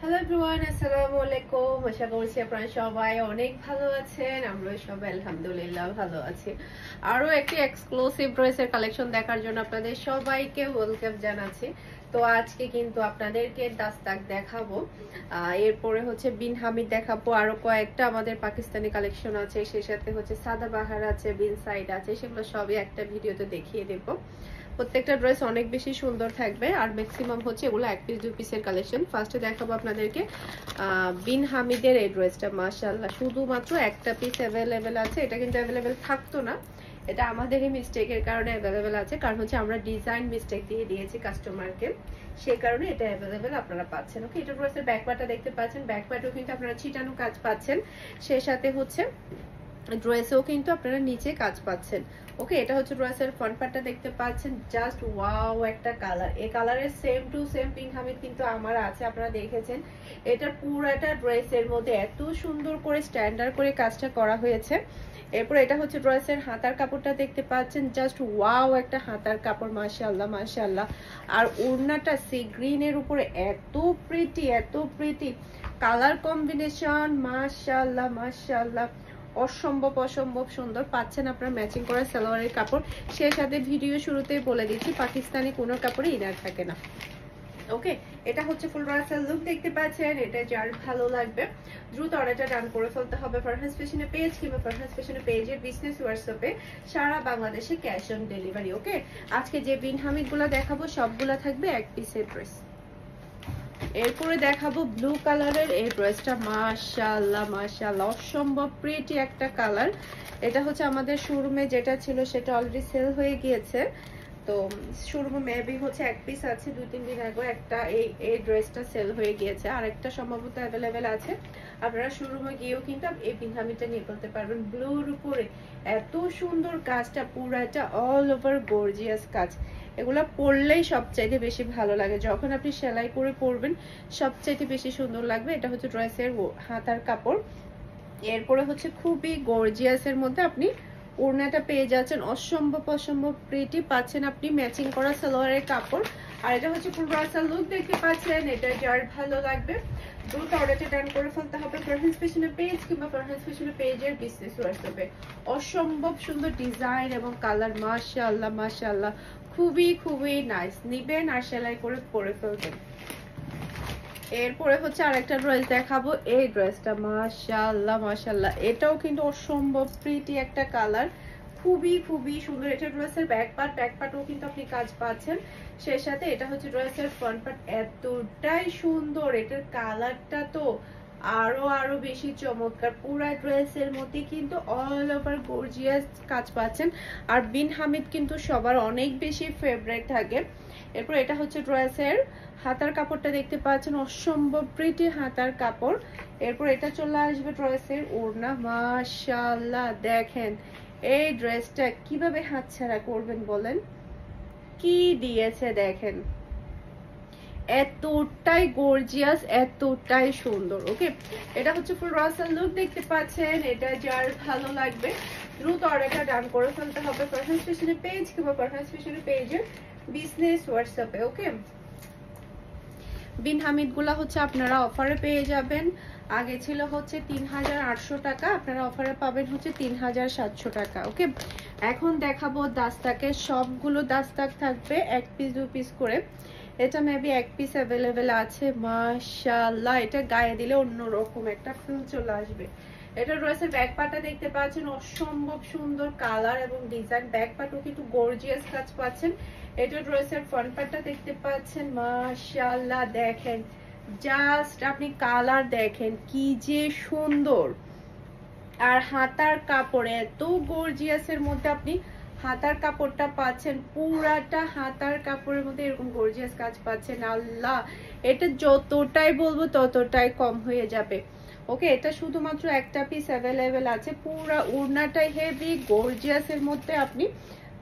Hello everyone, আসসালামু আলাইকুম। আশা করছি আপনারা সবাই অনেক ভালো আছেন। আমরা সবাই আলহামদুলিল্লাহ ভালো আছি। আরো একটি এক্সক্লুসিভ ড্রেসের কালেকশন দেখার জন্য আপনাদের সবাইকে ওয়েলকাম জানাচ্ছি। তো আজকে কিন্তু আপনাদেরকে দাস্তাক দেখাবো, এরপরে হচ্ছে বিন হামিদ দেখাবো, আরো কয়েকটা আমাদের পাকিস্তানি কালেকশন আছে, সেই সাথে হচ্ছে সাদাবাহার আছে, বিন সাইড আছে, সেগুলো সবই একটা ভিডিওতে দেখিয়ে দেবো। প্রত্যেকটা ড্রেস অনেক বেশি সুন্দর থাকবে আর ম্যাক্সিমাম হচ্ছে এগুলো এক পিস দুই পিসের কালেকশন। ফার্স্টে দেখাবো আপনাদেরকে বিন হামিদের এই ড্রেসটা। মাশাআল্লাহ, শুধুমাত্র একটা পিস অ্যাভেলেবেল আছে। এটা কিন্তু অ্যাভেলেবেল থাকতো না, এটা আমাদেরই মিস্টেকের কারণে অ্যাভেলেবেল আছে, কারণ হচ্ছে আমরা ডিজাইন মিস্টেক দিয়ে দিয়েছি কাস্টমারকে, সেই কারণে এটা অ্যাভেলেবেল আপনারা পাচ্ছেন। ওকে, এটা ড্রেসের ব্যাক পার্টটা দেখতে পাচ্ছেন, ব্যাক পার্টও কিন্তু আপনারা ছিটানো কাজ পাচ্ছেন, সেই সাথে হচ্ছে ড্রেসেও কিন্তু আপনারা নিচে কাজ পাচ্ছেন। ওকে, এটা হচ্ছে ড্রেসের ফ্রন্ট পার্টটা দেখতে পাচ্ছেন, জাস্ট ওয়াও একটা কালার। এই কালারের same to same pink Hamid কিন্তু আমার আছে, আপনারা দেখেছেন। এটা পুরাটা ড্রেসের মধ্যে এত সুন্দর করে স্ট্যান্ডার্ড করে কাজটা করা হয়েছে। এরপর এটা হচ্ছে ড্রেসের হাতার কাপড়টা দেখতে পাচ্ছেন, জাস্ট ওয়াও একটা হাতার কাপড়, মাশাআল্লাহ মাশাআল্লাহ। আর ওড়নাটা সি গ্রিনের উপরে এত প্রিটি, এত প্রিটি কালার কম্বিনেশন, মাশাআল্লাহ মাশাআল্লাহ, অসম্ভব অসম্ভব সুন্দর। পাচ্ছেন আপনারা ম্যাচিং করা সালোয়ারের কাপড়, সেই সাথে ভিডিও শুরুতেই বলে দিচ্ছি পাকিস্তানি কোনো কাপড়ে ইনার থাকে না। ওকে, এটা হচ্ছে ফুল ড্রেসের লুক দেখতে পাচ্ছেন। এটা যার ভালো লাগবে দ্রুত অর্ডারটা ডান করে ফেলতে হবে ফারহাস ফ্যাশনের পেজ কিংবা ফারহাস ফ্যাশনের পেজের বিজনেস হোয়াটসঅ্যাপে, সারা বাংলাদেশে ক্যাশ অন ডেলিভারি। ওকে, আজকে যে বিন হামিদ গুলা দেখাবো সবগুলা থাকবে এক পিসের ড্রেস। এরপরে দেখাবো ব্লু কালারের এই ড্রেসটা, মাশাআল্লাহ মাশাআল্লাহ, অসম্ভব প্রিটি একটা কালার। এটা হচ্ছে আমাদের শোরুমে যেটা ছিল সেটা অলরেডি সেল হয়ে গিয়েছে, তো শোরুমে মেবি হচ্ছে এক পিস আছে, 2-3 দিন আগে একটা এই ড্রেসটা সেল হয়ে গিয়েছে, আর একটা সম্ভবত অ্যাভেলেবেল আছে। আপনারা শোরুমে গিয়েও কিন্তু এই পিনহামিটা নিয়ে ফেলতে পারবেন। ব্লুর উপরে এত সুন্দর কাজটা, পুরাটা অল ওভার গর্জিয়াস কাজ। এগুলা পরলেই সবচাইতে বেশি ভালো লাগে, যখন আপনি সেলাই করে পরবেন সবচাইতে বেশি সুন্দর লাগবে। এটা হচ্ছে ড্রেসের হাতার কাপড়। এরপরে হচ্ছে খুবই গর্জিয়াসের মধ্যে আপনি ওড়নাটা পেয়ে যাচ্ছেন, অসম্ভব অসম্ভব প্রিটি। পাচ্ছেন আপনি ম্যাচিং করা সালোয়ারের কাপড়, আর এটা হচ্ছে ফুল ড্রেসের লুক দেখতে পাচ্ছেন। এটা যার ভালো লাগবে দ্রুত অর্ডারটা ডান করে ফেলতে হবে ফারহাস ফ্যাশনের পেজ কিংবা ফারহাস ফ্যাশনের পেজের বিজনেস হোয়াটসঅ্যাপে। অসম্ভব সুন্দর ডিজাইন এবং কালার, মাশাআল্লাহ মাশাআল্লাহ, খুবই খুবই নাইস। নিবেন আর সেলাই করে পরে ফেলবেন। এরপরে হচ্ছে আরেকটা ড্রেস দেখাবো, এই ড্রেসটা মাশাআল্লাহ মাশাআল্লাহ, এটাও কিন্তু অসম্ভব প্রিটি একটা কালার, খুবই খুবই সুন্দর। এটা ড্রেসের ব্যাক পার্টও কিন্তু আপনি কাজ পাচ্ছেন, সেই সাথে এটা হচ্ছে ড্রেসের ফ্রন্ট পার্ট, এতটাই সুন্দর। এটার কালারটা তো আরো বেশি চমৎকার। পুরা ড্রেসের মধ্যে কিন্তু অল ওভার গর্জিয়াস কাজ পাচ্ছেন, আর বিন হামিদ কিন্তু সবার অনেক বেশি ফেভারিট থাকে। এরপর এটা হচ্ছে ড্রেসের হাতার কাপড়টা দেখতে পাচ্ছেন, অসম্ভব প্রিটি হাতার কাপড়। এরপর এটা চলে আসবে ড্রেসের ওড়না, মাশাআল্লাহ দেখেন এই ড্রেসটা কিভাবে হাতছাড়া করবেন বলেন, কি দিয়েছে দেখেন, এতটাই গর্জিয়াস এতটাই সুন্দর। ওকে, এটা হচ্ছে ফুল ড্রেসের লুক দেখতে পাচ্ছেন। এটা যার ভালো লাগবে দ্রুত অর্ডারটা ডান করে ফেলতে হবে ফারহাস ফ্যাশনের পেজ কিংবা ফারহাস ফ্যাশনের পেজের বিজনেস হোয়াটসঅ্যাপে। ওকে, বিন হামিদ গুলা হচ্ছে আপনারা অফারে পেয়ে যাবেন। আগে ছিল হচ্ছে 3800 টাকা, আপনারা অফারে পাবেন হচ্ছে 3700 টাকা। ওকে, এখন দেখাবো দাস্তাকের, সবগুলো দাস্তাক থাকবে এক পিস দু পিস করে। এটা মেবি এক পিস অ্যাভেলেবেল আছে, মাশাআল্লাহ, এটা গায়ে দিলে অন্যরকম একটা ফিল চলে আসবে। এটা ড্রেসের ব্যাক পার্টটা দেখতে পাচ্ছেন, অসম্ভব সুন্দর কালার এবং ডিজাইন। ব্যাক পার্টও কিন্তু গর্জিয়াস কাজ পাচ্ছেন। এটা ড্রেসের ফ্রন্ট পার্টটা দেখতে পাচ্ছেন, মাশাআল্লাহ দেখেন, জাস্ট আপনি কালার দেখেন কি যে সুন্দর। আর হাতার কাপড় এত গর্জিয়াসের মধ্যে আপনি হাতার কাপড়টা পাচ্ছেন, পুরাটা হাতার কাপড়ের মধ্যে এরকম গর্জিয়াস কাজ পাচ্ছেন। আল্লাহ, এটা যতটাই বলবো ততটাই কম হয়ে যাবে। ওকে, এটা শুধুমাত্র একটা পিস অ্যাভেলেবেল আছে। পুরা ওড়নাটাই হেভি গর্জিয়াসের মধ্যে আপনি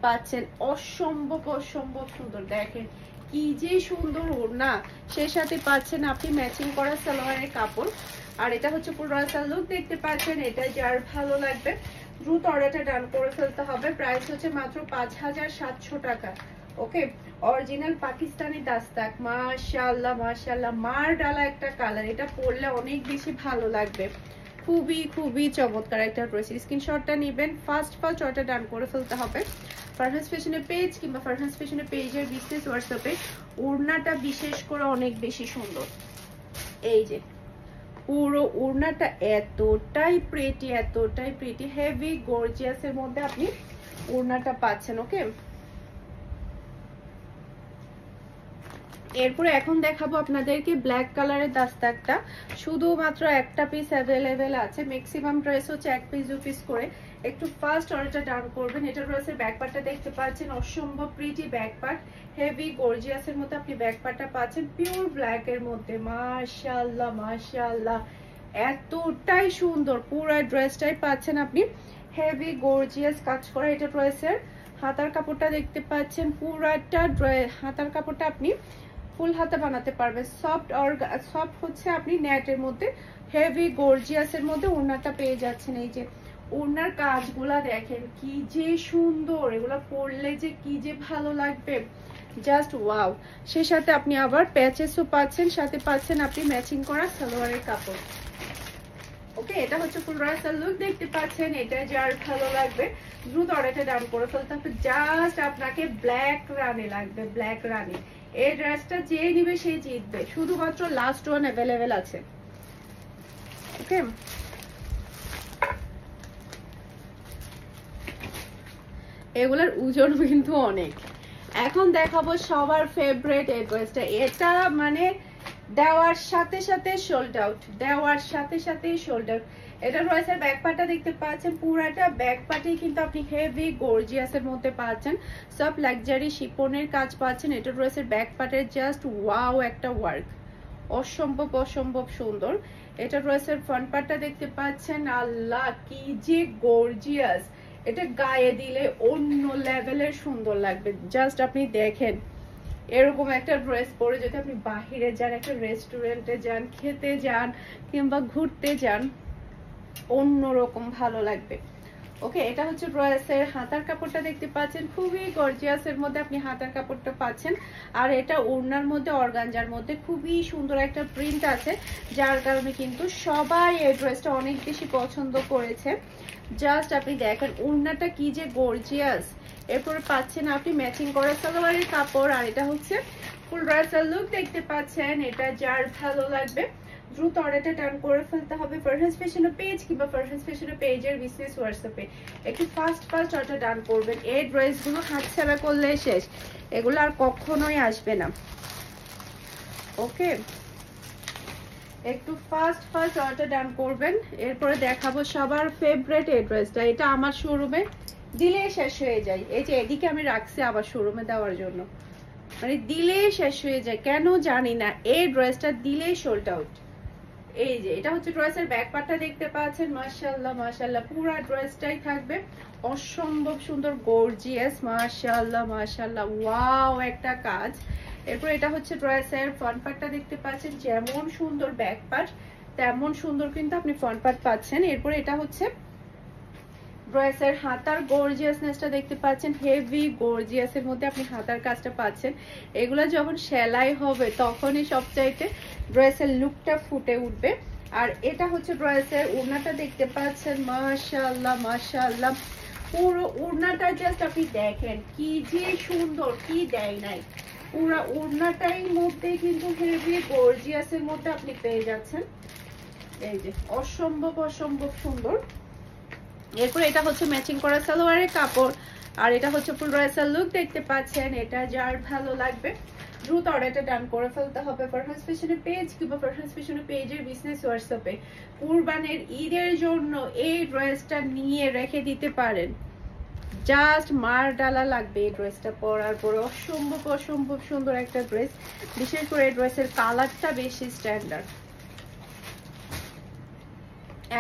পাচ্ছেন, অসম্ভব অসম্ভব সুন্দর। দেখেন কি যে সুন্দর ওড়না, সেই সাথে পাচ্ছেন আপনি ম্যাচিং করা সালোয়ারের কাপড়। আর এটা হচ্ছে পুরো লুক দেখতে পাচ্ছেন। এটা যার ভালো লাগবে দ্রুত অর্ডারটা ডান করে ফেলতে হবে। প্রাইস হচ্ছে মাত্র 5700 টাকা। ওকে, অরিজিনাল পাকিস্তানি দাস্তাক, মাশাআল্লাহ মাশাআল্লাহ, মার ডালা একটা কালার। এটা পরলে অনেক বেশি ভালো লাগবে, খুবই খুবই চমৎকার একটা ড্রেস। স্ক্রিনশটটা নেবেন, ফার্স্ট অর্ডার ডান করে ফেলতে হবে ফারহাস ফ্যাশনের পেজ কিংবা ফারহাস ফ্যাশনের পেজের বিজনেস হোয়াটসঅ্যাপে। ওড়নাটা বিশেষ করে অনেক বেশি সুন্দর, এই যে পুরো ওড়নাটা এতটাই প্রিটি হেভি গর্জিয়াসের মধ্যে আপনি ওড়নাটা পাচ্ছেন। ওকে, এরপরে এখন দেখাবো আপনাদেরকে ব্ল্যাক কালারের দাস্তাকটা। শুধুমাত্র একটা পিস অ্যাভেলেবেল আছে, ম্যাক্সিমাম ড্রেস হচ্ছে এক পিস 2 পিস করে। একটু ফার্স্ট অর্ডারটা ডান করবেন। এটা ড্রেসের ব্যাক পার্টটা দেখতে পাচ্ছেন, অসম্ভব প্রিটি ব্যাক পার্ট, হেভি গর্জিয়াসের মধ্যে আপনি ব্যাক পার্টটা পাচ্ছেন পিওর ব্ল্যাক এর মধ্যে। মাশাআল্লাহ মাশাআল্লাহ, এতটাই সুন্দর পুরো ড্রেসটাই পাচ্ছেন আপনি হেভি গর্জিয়াস কাজ করা। এটা ড্রেসের হাতার কাপড়টা দেখতে পাচ্ছেন, পুরাটা হাতার কাপড়টা আপনি ফুল হাতা বানাতে পারবে, সফট হচ্ছে আপনি নেটের মধ্যে হেভি গর্জিয়াসের মধ্যে ওড়নাটা পেয়ে যাচ্ছেন। এই যে ওড়নার কাজগুলা দেখেন কি যে সুন্দর, এগুলা পরলে যে কি যে ভালো লাগবে, জাস্ট ওয়াও। সেই সাথে আপনি আবার প্যাচেসও পাচ্ছেন, সাথে পাচ্ছেন আপনি ম্যাচিং করা সালোয়ারের কাপড়। ওকে, এটা হচ্ছে ফুল ড্রেসের লুক দেখতে পাচ্ছেন। এটা যার ভালো লাগবে দ্রুত অর্ডারটা ডান করে ফেলতে হবে। জাস্ট আপনাকে ব্ল্যাক রানী লাগবে, ব্ল্যাক রানী। এই ড্রেসটা যে নিবে সে জিতবে, শুধুমাত্র লাস্ট ওয়ান অ্যাভেলেবেল আছে। ওকে, এগুলার ওজন কিন্তু অনেক। এখন দেখাবো সবার ফেভারিট এই ড্রেসটা। এটা মানে দেওয়ার সাথে সাথে সোল্ড আউট, দেওয়ার সাথে সাথে সোল্ড আউট। এটা রয়েছে ব্যাক পার্টটা দেখতে পাচ্ছেন, পুরাটা ব্যাক পার্টে কিন্তু আপনি হেভি গর্জিয়াসের মধ্যে পাচ্ছেন, সব লাক্সারি শিপনের কাজ পাচ্ছেন। এটা রয়েছে ব্যাক পার্টের জাস্ট ওয়াও একটা ওয়ার্ক, অসম্ভব অসম্ভব সুন্দর। এটা রয়েছে ফ্রন্ট পার্টটা দেখতে পাচ্ছেন, আল্লাহ কি যে গর্জিয়াস, এটা গায়ে দিলে অন্য লেভেলের সুন্দর লাগবে। জাস্ট আপনি দেখেন এরকম একটা ড্রেস পরে যদি আপনি বাহিরে যান, একটা রেস্টুরেন্টে যান, খেতে যান কিংবা ঘুরতে যান, অন্যরকম ভালো লাগবে। ওকে, এটা হচ্ছে ড্রেসের হাতার কাপড়টা দেখতে পাচ্ছেন, খুবই গর্জিয়াসের মধ্যে আপনি হাতার কাপড়টা পাচ্ছেন। আর এটা ওড়নার মধ্যে অর্গানজার মধ্যে খুবই সুন্দর একটা প্রিন্ট আছে, যার কারণে কিন্তু সবাই এই ড্রেসটা অনেক বেশি পছন্দ করেছে। জাস্ট আপনি দেখেন ওড়নাটা কি যে গর্জিয়াস। এরপরে পাচ্ছেন আপনি ম্যাচিং করা সালোয়ারের কাপড়। আর এটা হচ্ছে ফুল ড্রেসের লুক দেখতে পাচ্ছেন। এটা যার ভালো লাগবে দ্রুত অর্ডারটা ডান করে ফেলতে হবে ফারহাস ফ্যাশনের পেজ কিংবা ফারহাস ফ্যাশনের পেজের বিজনেস হোয়াটসঅ্যাপে। একটু ফার্স্ট অর্ডার ডান করবেন। এই ড্রেসগুলো হাতছাড়া করলে শেষ, এগুলো আর কখনোই আসবে না। ওকে, একটু ফার্স্ট অর্ডার ডান করবেন। এরপরে দেখাবো সবার ফেভারিট এই ড্রেসটা। এটা আমার শোরুমে দিলে শেষ হয়ে যায়, এই যে এদিকে আমি রাখছি আবার শোরুমে দেওয়ার জন্য, মানে দিলে শেষ হয়ে যায় কেন জানি না, এই ড্রেসটা দিলেই সোল্ড আউট। এই যে এটা হচ্ছে ড্রেসের ব্যাক পার্টটা দেখতে পাচ্ছেন, মাশাআল্লাহ মাশাআল্লাহ, পুরো ড্রেসটাই থাকবে অসম্ভব সুন্দর গর্জিয়াস, মাশাআল্লাহ মাশাআল্লাহ, ওয়াও একটা কাজ। এরপর এটা হচ্ছে ড্রেসের ফ্রন্ট পার্টটা দেখতে পাচ্ছেন, যেমন সুন্দর ব্যাক পার্ট তেমন সুন্দর কিন্তু আপনি ফ্রন্ট পার্ট পাচ্ছেন। এরপর এটা হচ্ছে ড্রেসের হাতার গর্জিয়াসনেসটা দেখতে পাচ্ছেন, হেভি গর্জিয়াসের মধ্যে আপনি হাতার কাজটা পাচ্ছেন। এগুলা যখন সেলাই হবে তখনই সবচাইতে ড্রেসের লুকটা ফুটে উঠবে। আর এটা হচ্ছে ড্রেসের ওড়নাটা দেখতে পাচ্ছেন, মাশাআল্লাহ মাশাআল্লাহ, পুরো ওড়নাটা জাস্ট আপনি দেখেন কি যে সুন্দর, কি দেয় নাই, পুরো ওড়নাটাই মধ্যে কিন্তু হেভি গর্জিয়াসের মধ্যে আপনি পেয়ে যাচ্ছেন। এই যে অসম্ভব অসম্ভব সুন্দর। এরপর এটা হচ্ছে ম্যাচিং করা সালোয়ারের কাপড়। আর এটা হচ্ছে ফুল ড্রেসের লুক দেখতে পাচ্ছেন। এটা যার ভালো লাগবে দ্রুত অর্ডারটা ডান করে ফেলতে হবে ফারহাস ফ্যাশনের পেজ কিংবা ফারহাস ফ্যাশনের পেজের বিজনেস হোয়াটসঅ্যাপে। কুরবানির ঈদের জন্য এই ড্রেসটা নিয়ে রেখে দিতে পারেন, জাস্ট মার ডালা লাগবে এই ড্রেসটা পরার পরে। অসম্ভব অসম্ভব সুন্দর একটা ড্রেস, বিশেষ করে এই ড্রেসের কালারটা বেশি স্ট্যান্ডার্ড।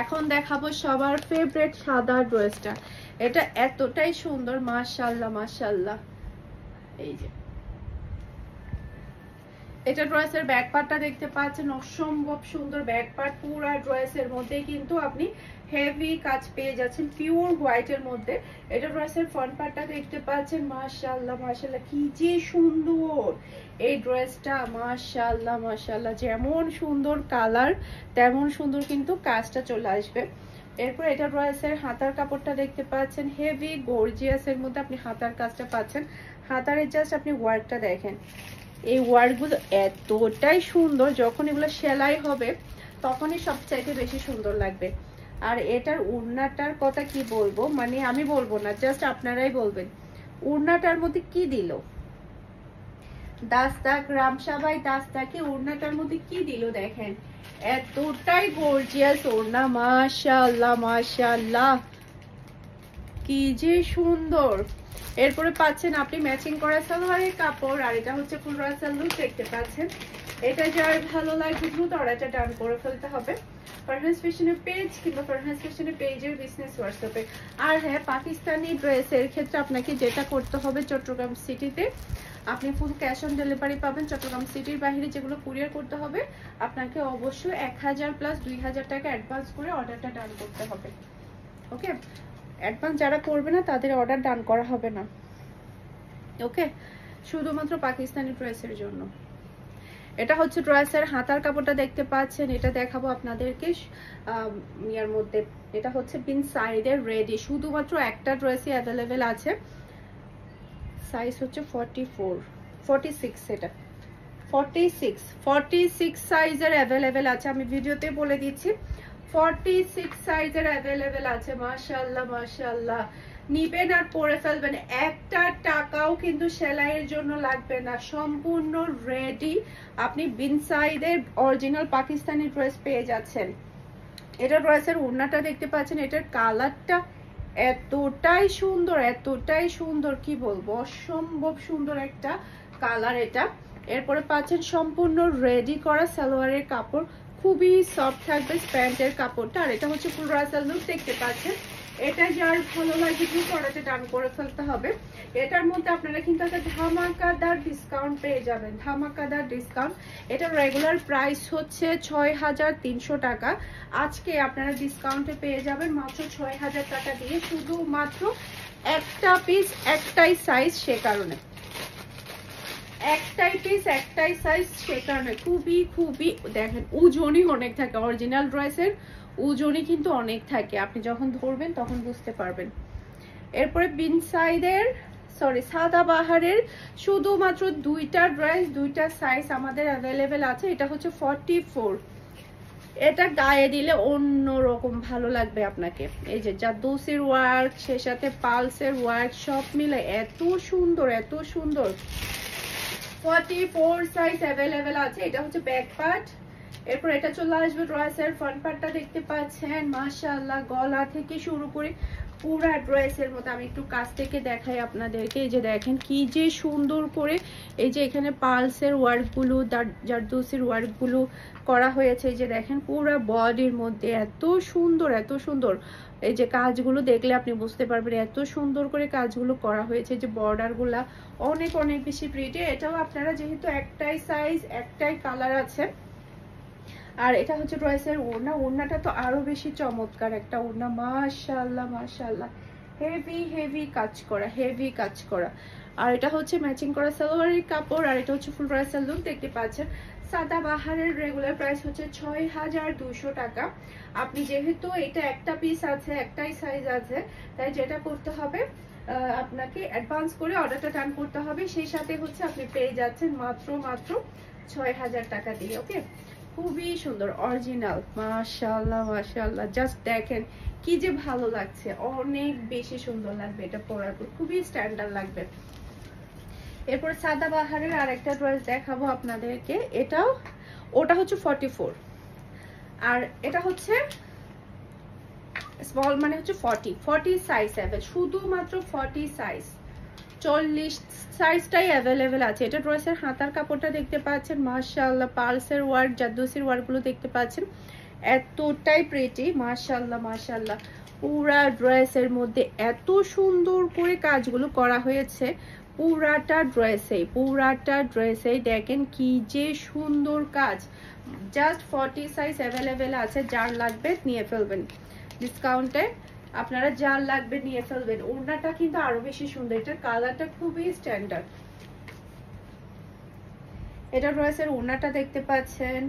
এখন দেখাবো সবার ফেভারিট সাদা ড্রেসটা। এটা এতটাই সুন্দর, মাশাআল্লাহ মাশাআল্লাহ। এই যে এটা ড্রেসের ব্যাক পার্টটা দেখতে পাচ্ছেন, অসম্ভব সুন্দর ব্যাক পার্ট। পুরো ড্রেসের মধ্যে কিন্তু আপনি হেভি কাজ পেয়ে যাচ্ছেন পিওর হোয়াইটের মধ্যে। এটা ড্রেসের ফ্রন্ট পার্টটা দেখতে পাচ্ছেন, মাশাআল্লাহ মাশাআল্লাহ কি যে সুন্দর এই ড্রেসটা, মাশাআল্লাহ মাশাআল্লাহ। যেমন সুন্দর কালার তেমন সুন্দর কিন্তু কাজটা চলে আসবে। এরপর এটা ড্রেসের হাতার কাপড়টা দেখতে পাচ্ছেন, হেভি গর্জিয়াস এর মধ্যে আপনি হাতার কাজটা পাচ্ছেন। হাতারে জাস্ট আপনি ওয়ার্কটা দেখেন, এই ওয়ার্কগুলো এতটাই সুন্দর, যখন এগুলো সেলাই হবে তখনই সবচাইতে বেশি সুন্দর লাগবে। আর এটার ওড়নাটার কথা কি বলবো, মানে আমি বলবো না, জাস্ট আপনারাই বলবেন ওড়নাটার মধ্যে কি দিল। দাস্তাক রামসাবাই দাস্তাকে ওড়নাটার মধ্যে কি দিল দেখেন, এতটাই গর্জিয়াস ওড়না, মাশাআল্লাহ মাশাআল্লাহ কি যে সুন্দর। এরপরে পাচ্ছেন আপনি ম্যাচিং করা সালোয়ারের কাপড়, আর এটা হচ্ছে ফুল রাসাল লুক দেখতে পাচ্ছেন। এটা যার ভালো লাগবে দ্রুত অর্ডারটা ডান করে ফেলতে হবে ফারহানাস ফ্যাশনের পেজ কিংবা ফারহানাস ফ্যাশনের পেজের বিজনেস হোয়াটসঅ্যাপে। আর হ্যাঁ, পাকিস্তানি ড্রেসের ক্ষেত্রে আপনাকে যেটা করতে হবে, চট্টগ্রাম সিটিতে আপনি ফুল ক্যাশ অন ডেলিভারি পাবেন। চট্টগ্রাম সিটির বাইরে যেগুলো কুরিয়ার করতে হবে আপনাকে অবশ্যই 1000 প্লাস 2000 টাকা অ্যাডভান্স করে অর্ডারটা ডান করতে হবে। ওকে, অ্যাডভান্স যারা করবে না তাদের অর্ডার ডান করা হবে না। ওকে, শুধুমাত্র পাকিস্তানি ড্রেসের জন্য। এটা হচ্ছে ড্রেসের হাতার কাপড়টা দেখতে পাচ্ছেন, এটা দেখাবো আপনাদেরকে ইয়ার মধ্যে। এটা হচ্ছে পিন সাইডের রেডি, শুধুমাত্র একটা ড্রেসই অ্যাভেলেবেল আছে। সাইজ হচ্ছে 46, এটা 46 সাইজের অ্যাভেলেবেল আছে। আমি ভিডিওতে বলে দিচ্ছি 46 সাইজের অ্যাভেলেবেল আছে। মাশাআল্লাহ মাশাআল্লাহ, নিবেন আর পরে ফেলবেন, একটা টাকাও কিন্তু সেলাইয়ের জন্য লাগবে না, সম্পূর্ণ রেডি আপনি বিন সাইডের অরিজিনাল পাকিস্তানি ড্রেস পেয়ে যাচ্ছেন। এটা ড্রেসের ওড়নাটা দেখতে পাচ্ছেন, এটার কালারটা এতটাই সুন্দর কি বলবো, অসম্ভব সুন্দর একটা কালার এটা। এরপরে পাচ্ছেন সম্পূর্ণ রেডি করা সালোয়ারের কাপড়, খুবই সফট থাকবে প্যান্টের কাপড়টা। আর এটা হচ্ছে ফুল রাসাল লুক দেখতে পাচ্ছেন। এটা যার ভালো লাগে কিন্তু অর্ডারটা ডান করে ফেলতে হবে। এটার মধ্যে আপনারা কিন্তু একটা ধামাকাদার ডিসকাউন্ট পেয়ে যাবেন, ধামাকাদার ডিসকাউন্ট। এটা রেগুলার প্রাইস হচ্ছে 6300 টাকা, আজকে আপনারা ডিসকাউন্টে পেয়ে যাবেন মাত্র 6000 টাকা দিয়ে, শুধুমাত্র একটা পিস একটাই সাইজ, সে কারণে একটাই পিস একটাই সাইজ, সে কারণে খুবই দেখেন ওজনই অনেক থাকে, অরিজিনাল ড্রেসের ওজনই কিন্তু অনেক থাকে, আপনি যখন ধরবেন তখন বুঝতে পারবেন। এরপরে বিন সাইডের সাদাবাহারের শুধুমাত্র দুইটা ড্রেস, দুইটা সাইজ আমাদের অ্যাভেলেবেল আছে। এটা হচ্ছে 44, এটা গায়ে দিলে অন্যরকম ভালো লাগবে আপনাকে। এই যে জাদুসির ওয়ার্ক, সে সাথে পালসের ওয়ার্ক সব মিলে এত সুন্দর 44 সাইজ অ্যাভেলেবেল আছে। এটা হচ্ছে ব্যাক পার্ট। এরপর এটা চলে আসবে ড্রেসের ফ্রন্ট পার্টটা দেখতে পাচ্ছেন, মাশাআল্লাহ গলা থেকে শুরু করে পুরা ড্রেসের মতো। আমি একটু কাছ থেকে দেখাই আপনাদেরকে, এই যে দেখেন কি যে সুন্দর করে এই যে এখানে পালসের ওয়ার্কগুলো, জারদৌসির ওয়ার্কগুলো করা হয়েছে। এই যে দেখেন পুরা বডির মধ্যে এত সুন্দর এই যে কাজগুলো দেখলে আপনি বুঝতে পারবেন এত সুন্দর করে কাজগুলো করা হয়েছে। যে বর্ডারগুলা অনেক বেশি প্রিটি। এটাও আপনারা যেহেতু একটাই সাইজ একটাই কালার আছে। আর এটা হচ্ছে ড্রেসের ওড়না, ওড়নাটা তো আরো বেশি চমৎকার একটা ওড়না, মাশাআল্লাহ হেভি কাজ করা। আর এটা হচ্ছে ম্যাচিং করা সালোয়ারের কাপড়, আর এটা হচ্ছে ফুল রাসাল লুক দেখতে পাচ্ছেন। সাদাবাহারের রেগুলার প্রাইস হচ্ছে 6200 টাকা। আপনি যেহেতু এটা একটা পিস আছে একটাই সাইজ আছে, তাই যেটা করতে হবে আপনাকে অ্যাডভান্স করে অর্ডারটা ডান করতে হবে, সেই সাথে হচ্ছে আপনি পেয়ে যাচ্ছেন মাত্র 6000 টাকা দিয়ে। ওকে, খুবই সুন্দর অরিজিনাল, মাশাআল্লাহ জাস্ট দেখেন কি যে ভালো লাগছে, অনেক বেশি সুন্দর লাগবে এটা পরার পর, খুবই স্ট্যান্ডার্ড লাগবে। এরপর সাদাবাহারের আরেকটা ড্রেস দেখাবো আপনাদেরকে, ওটা হচ্ছে 44, আর এটা হচ্ছে স্মল মানে হচ্ছে 40 সাইজ অ্যাভেলেবল, শুধুমাত্র 40 সাইজ, 40 সাইজটাই অ্যাভেলেবেল আছে। এটা ড্রেসের হাতার কাপড়টা দেখতে পাচ্ছেন, মাশাআল্লাহ পালসের ওয়ার্ক, জাদুসির ওয়ার্কগুলো দেখতে পাচ্ছেন, এতটাই প্রিটি, মাশাআল্লাহ পুরা ড্রেসের মধ্যে এত সুন্দর করে কাজগুলো করা হয়েছে, পুরাটা ড্রেসে দেখেন কি যে সুন্দর কাজ। জাস্ট 40 সাইজ অ্যাভেলেবেল আছে, যার লাগবে নিয়ে ফেলবেন ডিসকাউন্টে, আপনারা যার লাগবে নিয়ে ফেলবেন। ওড়নাটা কিন্তু আরো বেশি সুন্দর, এটার কালারটা খুবই স্ট্যান্ডার্ড। এটা ড্রেসের ওড়নাটা দেখতে পাচ্ছেন,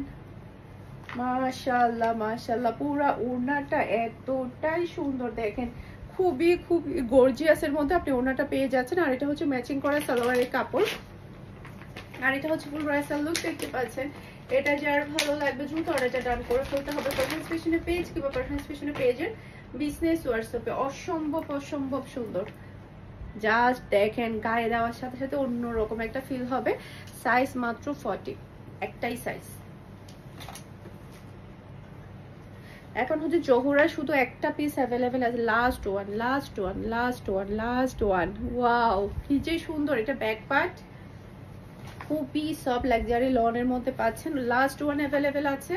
মাশাআল্লাহ মাশাআল্লাহ, পুরা ওড়নাটা এতটাই সুন্দর দেখেন, খুবই খুবই গর্জিয়াসের মধ্যে আপনি ওড়নাটা পেয়ে যাচ্ছেন। আর এটা হচ্ছে ম্যাচিং করা সালোয়ারের কাপড়, আর এটা হচ্ছে ফুল ড্রেসের লুক দেখতে পাচ্ছেন। এটা যার ভালো লাগবে দ্রুত অর্ডারটা ডান করে ফেলতে হবে পারফেক্ট স্পেশনে পেজ কিংবা পারফেক্ট স্পেশনে পেজের বিজনেস হোয়াটসঅ্যাপে। অসম্ভব সুন্দর, জাস্ট দেখেন গায়ে দেওয়ার সাথে সাথে অন্যরকম একটা ফিল হবে। সাইজ মাত্র 40, একটাই সাইজ। এখন হচ্ছে জোহরা শুধু একটা পিস অ্যাভেলেবেল আছে, লাস্ট ওয়ান। ওয়াও কি যে সুন্দর, এটা ব্যাক পার্ট খুবই সফট লাক্সারি লনের মধ্যে পাচ্ছেন। লাস্ট ওয়ান অ্যাভেলেবেল আছে,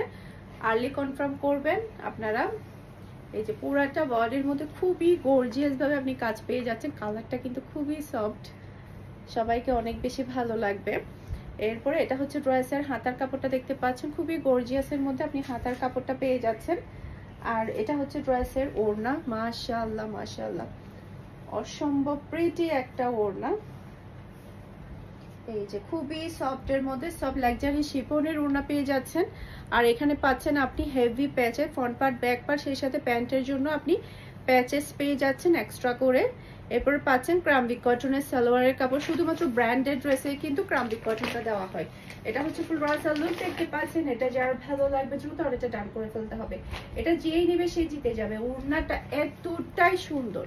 আর্লি কনফার্ম করবেন আপনারা। এই যে পুরাটা বডির মধ্যে খুবই গর্জিয়াস ভাবে আপনি কাজ পেয়ে যাচ্ছেন। কালারটা কিন্তু খুবই সফট, সবাইকে অনেক বেশি ভালো লাগবে। এরপরে এটা হচ্ছে ড্রেসের হাতার কাপড়টা দেখতে পাচ্ছেন, খুবই গর্জিয়াসের মধ্যে আপনি হাতার কাপড়টা পেয়ে যাচ্ছেন। আর এটা হচ্ছে ড্রেসের ওড়না, মাশাআল্লাহ মাশাআল্লাহ, অসম্ভব প্রিটি একটা ওড়না। এই যে খুবই সফটের মধ্যে সব লাক্সারি শিফনের ওড়না পেয়ে যাচ্ছেন। আর এখানে পাচ্ছেন আপনি হেভি প্যাচের ফ্রন্ট পার্ট ব্যাক পার্ট, সেই সাথে প্যান্টের জন্য আপনি প্যাচেস পেয়ে যাচ্ছেন এক্সট্রা করে। এরপরে পাচ্ছেন ক্রাম্বিক কটনের সালোয়ারের কাপড়, শুধুমাত্র ব্র্যান্ডেড ড্রেসে কিন্তু ক্রাম্বিক কটনটা দেওয়া হয়। এটা হচ্ছে ফুল ব্রাউজার লুক দেখতে পাচ্ছেন। এটা যার ভালো লাগবে দ্রুত অর্ডারটা ডান করে ফেলতে হবে, এটা যেই নেবে সে জিতে যাবে। ওড়নাটা এতটাই সুন্দর,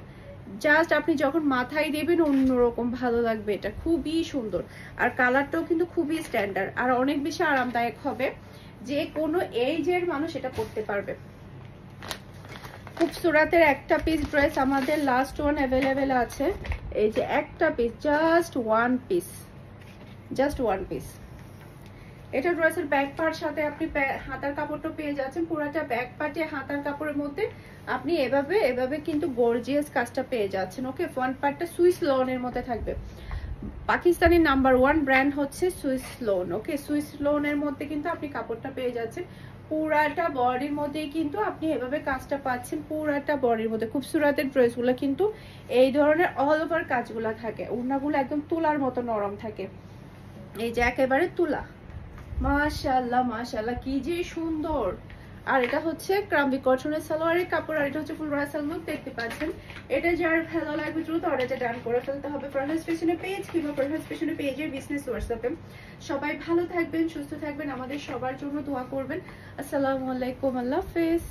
জাস্ট আপনি যখন মাথায় দেবেন অন্যরকম ভালো লাগবে, এটা খুবই সুন্দর। আর কালারটাও কিন্তু খুবই স্ট্যান্ডার্ড আর অনেক বেশি আরামদায়ক হবে, যে কোনো এইজের মানুষ এটা পরতে পারবে। খুবসুরাতের একটা পিস ড্রেস আমাদের লাস্ট ওয়ান অ্যাভেলেবেল আছে। এই যে একটা পিস, জাস্ট ওয়ান পিস। এটা ড্রেসের ব্যাক পার্ট সাথে আপনি হাতার কাপড়টা পেয়ে যাচ্ছেন। পুরাটা ব্যাক পার্টে হাতার কাপড়ের মধ্যে আপনি এভাবে কিন্তু গর্জিয়াস কাজটা পেয়ে যাচ্ছেন। ওকে, ফ্রন্ট পার্টটা সুইস লোনের মধ্যে থাকবে। পাকিস্তানের নাম্বার 1 ব্র্যান্ড হচ্ছে সুইস লোন। ওকে, সুইস লোনের মধ্যে কিন্তু আপনি কাপড়টা পেয়ে যাচ্ছেন। পুরাটা বডির মধ্যেই কিন্তু আপনি এভাবে কাজটা পাচ্ছেন, পুরাটা বডির মধ্যে। খুবসুরাতের ড্রেসগুলো কিন্তু এই ধরনের অল ওভার কাজগুলো থাকে, ওড়নাগুলো একদম তুলার মতো নরম থাকে, এই যে একেবারে তুলা। মাশাআল্লাহ মাশাআল্লাহ, কি যে সুন্দর। আর এটা হচ্ছে ক্রাম্বিক কটনের সালোয়ারের কাপড়, আর এটা হচ্ছে ফুল রাসাল লুক দেখতে পাচ্ছেন। এটা যার ভালো লাগবে দ্রুত অর্ডারটা ডান করে ফেলতে হবে পারফেক্ট স্পেশনে পেজ কিংবা পারফেক্ট স্পেশনে পেজের বিজনেস হোয়াটসঅ্যাপে। সবাই ভালো থাকবেন, সুস্থ থাকবেন, আমাদের সবার জন্য দোয়া করবেন। আসসালামু আলাইকুম, আল্লাহ হাফেজ।